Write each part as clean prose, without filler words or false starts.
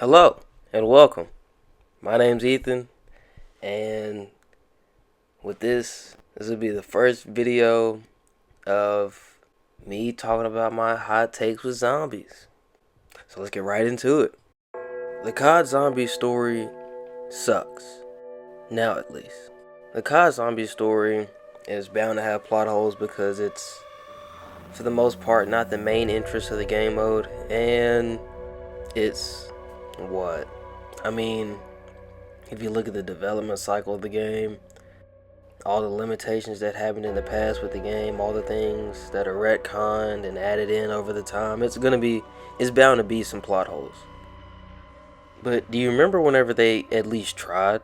Hello and welcome. My name's Ethan, and with this will be the first video of me talking about my hot takes with zombies. So let's get right into it. The COD zombie story sucks. Now at least. The COD zombie story is bound to have plot holes because it's, for the most part, not the main interest of the game mode, and it's what? I mean, if you look at the development cycle of the game, all the limitations that happened in the past with the game, all the things that are retconned and added in over the time, it's bound to be some plot holes. But do you remember whenever they at least tried?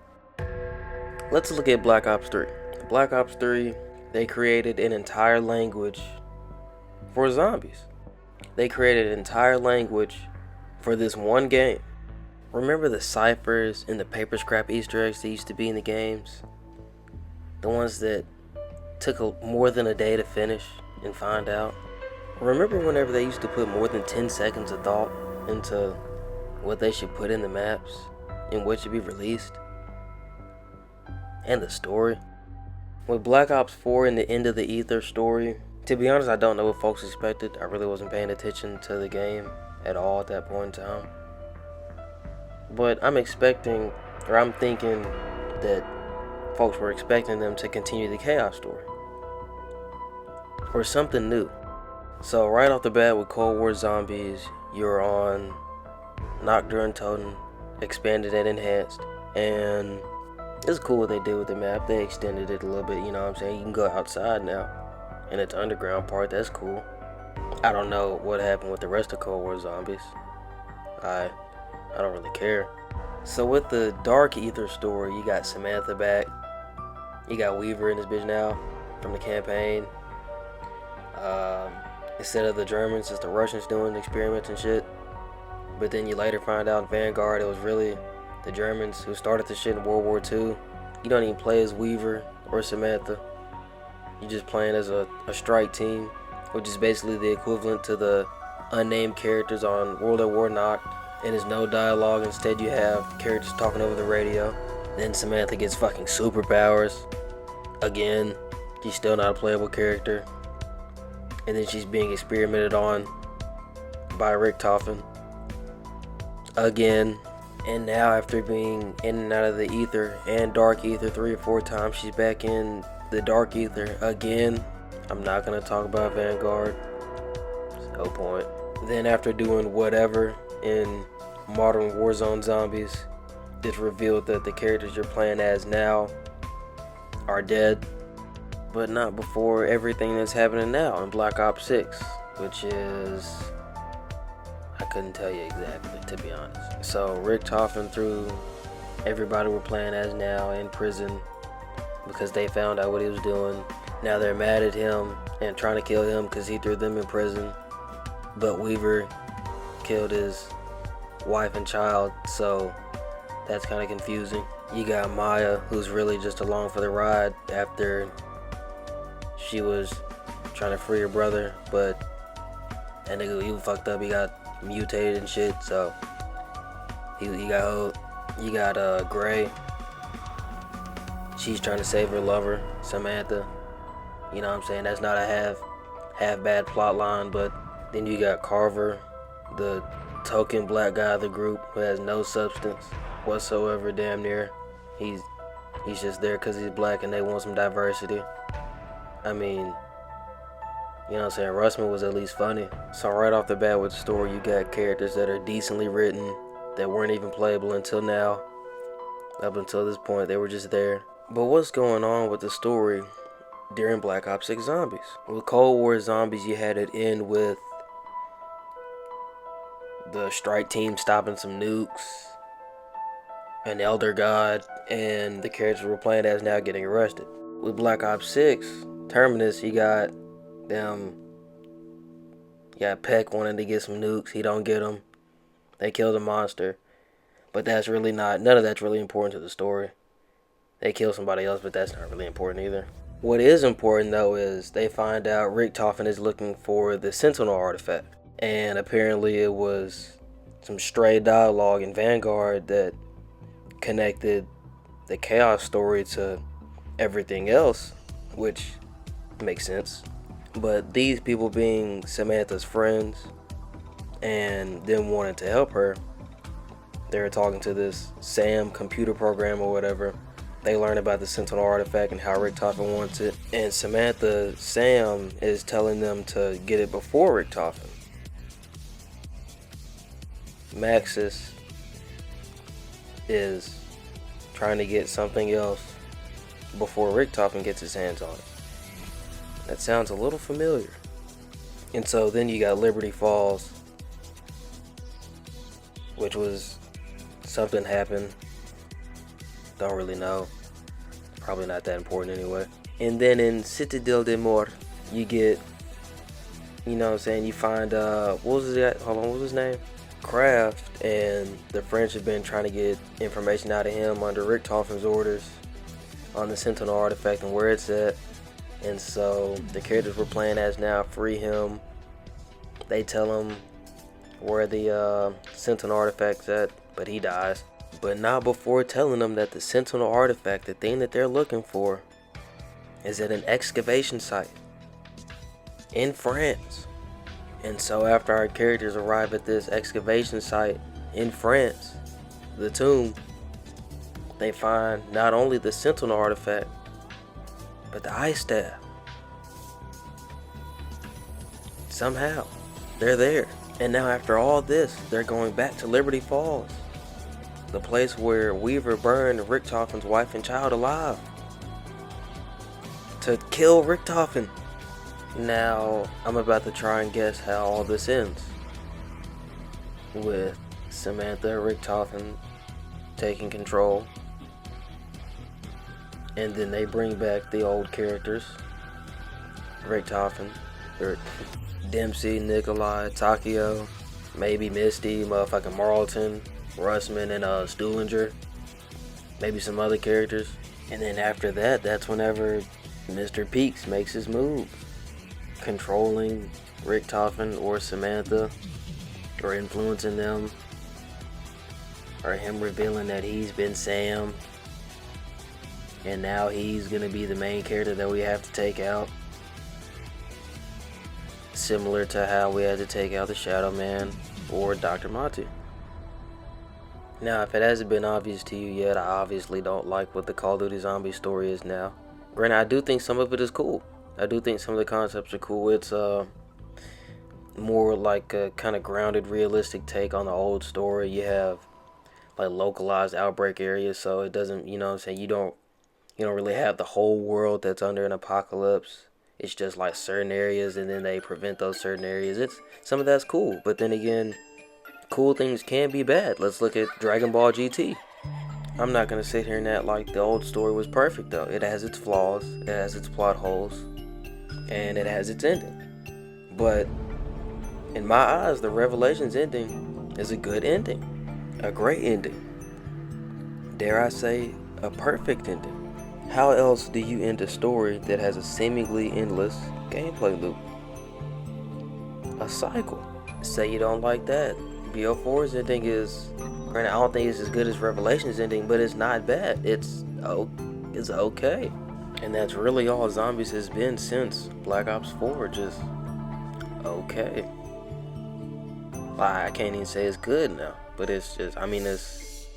Let's look at Black Ops 3. Black Ops 3, they created an entire language for zombies. They created an entire language for this one game. Remember the ciphers and the paper scrap Easter eggs that used to be in the games? The ones that took more than a day to finish and find out? Remember whenever they used to put more than 10 seconds of thought into what they should put in the maps and what should be released? And the story? With Black Ops 4 and the end of the Ether story, to be honest, I don't know what folks expected. I really wasn't paying attention to the game at all at that point in time. But I'm thinking that folks were expecting them to continue the Chaos story. Or something new. So right off the bat with Cold War Zombies, you're on Nocturne Totem, expanded and enhanced. And it's cool what they did with the map. They extended it a little bit, you know what I'm saying? You can go outside now. And it's underground part, that's cool. I don't know what happened with the rest of Cold War Zombies. I don't really care. So with the Dark Ether story, you got Samantha back. You got Weaver in this bitch now from the campaign. Instead of the Germans, it's the Russians doing experiments and shit. But then you later find out in Vanguard it was really the Germans who started the shit in World War II. You don't even play as Weaver or Samantha. You're just playing as a strike team, which is basically the equivalent to the unnamed characters on World at War Knock. And there's no dialogue, instead you have characters talking over the radio. Then Samantha gets fucking superpowers. Again, she's still not a playable character. And then she's being experimented on by Richtofen. Again. And now after being in and out of the Ether and Dark Ether 3 or 4 times, she's back in the Dark Ether again. I'm not going to talk about Vanguard. There's no point. Then after doing whatever in Modern Warzone Zombies, it's revealed that the characters you're playing as now are dead, but not before everything that's happening now in Black Ops 6, which is, I couldn't tell you exactly, to be honest. So Richtofen threw everybody we're playing as now in prison because they found out what he was doing. Now they're mad at him and trying to kill him because he threw them in prison, but Weaver killed his wife and child, so that's kind of confusing. You got Maya, who's really just along for the ride after she was trying to free her brother, but that nigga, he was fucked up. He got mutated and shit, so you got Gray. She's trying to save her lover, Samantha. You know what I'm saying? That's not a half bad plot line. But then you got Carver, the token black guy of the group who has no substance whatsoever, damn near. He's just there because he's black and they want some diversity. I mean, you know what I'm saying? Russman was at least funny. So right off the bat with the story, you got characters that are decently written that weren't even playable until now. Up until this point, they were just there. But what's going on with the story during Black Ops 6 Zombies? With Cold War Zombies, you had it end with the strike team stopping some nukes, an elder god, and the characters we're playing as now getting arrested. With Black Ops 6 Terminus, you got Peck wanting to get some nukes. He don't get them. They kill the monster. But none of that's really important to the story. They kill somebody else, but that's not really important either. What is important though is they find out Richtofen is looking for the Sentinel artifact. And apparently it was some stray dialogue in Vanguard that connected the Chaos story to everything else, which makes sense. But these people being Samantha's friends and them wanting to help her, they were talking to this Sam computer program or whatever. They learn about the Sentinel artifact and how Richtofen wants it. And Sam is telling them to get it before Richtofen. Maxis is trying to get something else before Richtofen gets his hands on it. That sounds a little familiar. And so then you got Liberty Falls, which was something happened. Don't really know. Probably not that important anyway. And then in Citadel de Mort, you get, you know what I'm saying, you find, what was his name? Kraft, and the French have been trying to get information out of him under Richtofen's orders on the Sentinel artifact and where it's at. And so the characters we're playing as now free him. They tell him where the Sentinel artifact's at, but he dies. But not before telling them that the Sentinel artifact, the thing that they're looking for, is at an excavation site in France. And so after our characters arrive at this excavation site in France, the tomb, they find not only the Sentinel artifact, but the ice staff. Somehow, they're there. And now after all this, they're going back to Liberty Falls, the place where Weaver burned Richtofen's wife and child alive, to kill Richtofen. Now, I'm about to try and guess how all this ends, with Samantha Richtofen taking control, and then they bring back the old characters, Richtofen, Dempsey, Nikolai, Takio, maybe Misty, motherfucking Marlton, Russman, and Stuhlinger, maybe some other characters. And then after that, that's whenever Mr. Peaks makes his move, controlling Richtofen or Samantha, or influencing them, or him revealing that he's been Sam, and now he's gonna be the main character that we have to take out, similar to how we had to take out the Shadow Man or Dr. Matu. Now, if it hasn't been obvious to you yet, I obviously don't like what the Call of Duty Zombie story is now. Granted, I do think some of it is cool. I do think some of the concepts are cool. It's more like a kind of grounded, realistic take on the old story. You have like localized outbreak areas, so it doesn't, you know what I'm saying, you don't really have the whole world that's under an apocalypse. It's just like certain areas, and then they prevent those certain areas. It's some of that's cool, but then again, cool things can be bad. Let's look at Dragon Ball GT. I'm not gonna sit here and act like the old story was perfect though. It has its flaws, it has its plot holes, and it has its ending. But in my eyes, the Revelations ending is a good ending, a great ending. Dare I say, a perfect ending. How else do you end a story that has a seemingly endless gameplay loop? A cycle. Say you don't like that. BO4's ending is, granted, I don't think it's as good as Revelations ending, but it's not bad. It's okay. And that's really all Zombies has been since Black Ops 4, just okay. I can't even say it's good now, but it's just, it's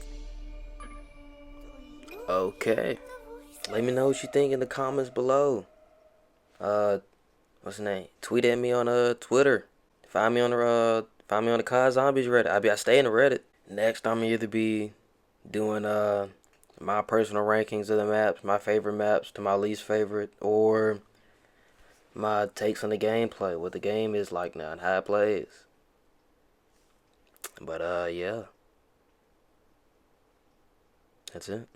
okay. Let me know what you think in the comments below. What's the name? Tweet at me on Twitter. Find me on the COD Zombies Reddit. I stay in the Reddit. Next, I'm either be doing my personal rankings of the maps, my favorite maps to my least favorite, or my takes on the gameplay, what the game is like now and how it plays. But yeah, that's it.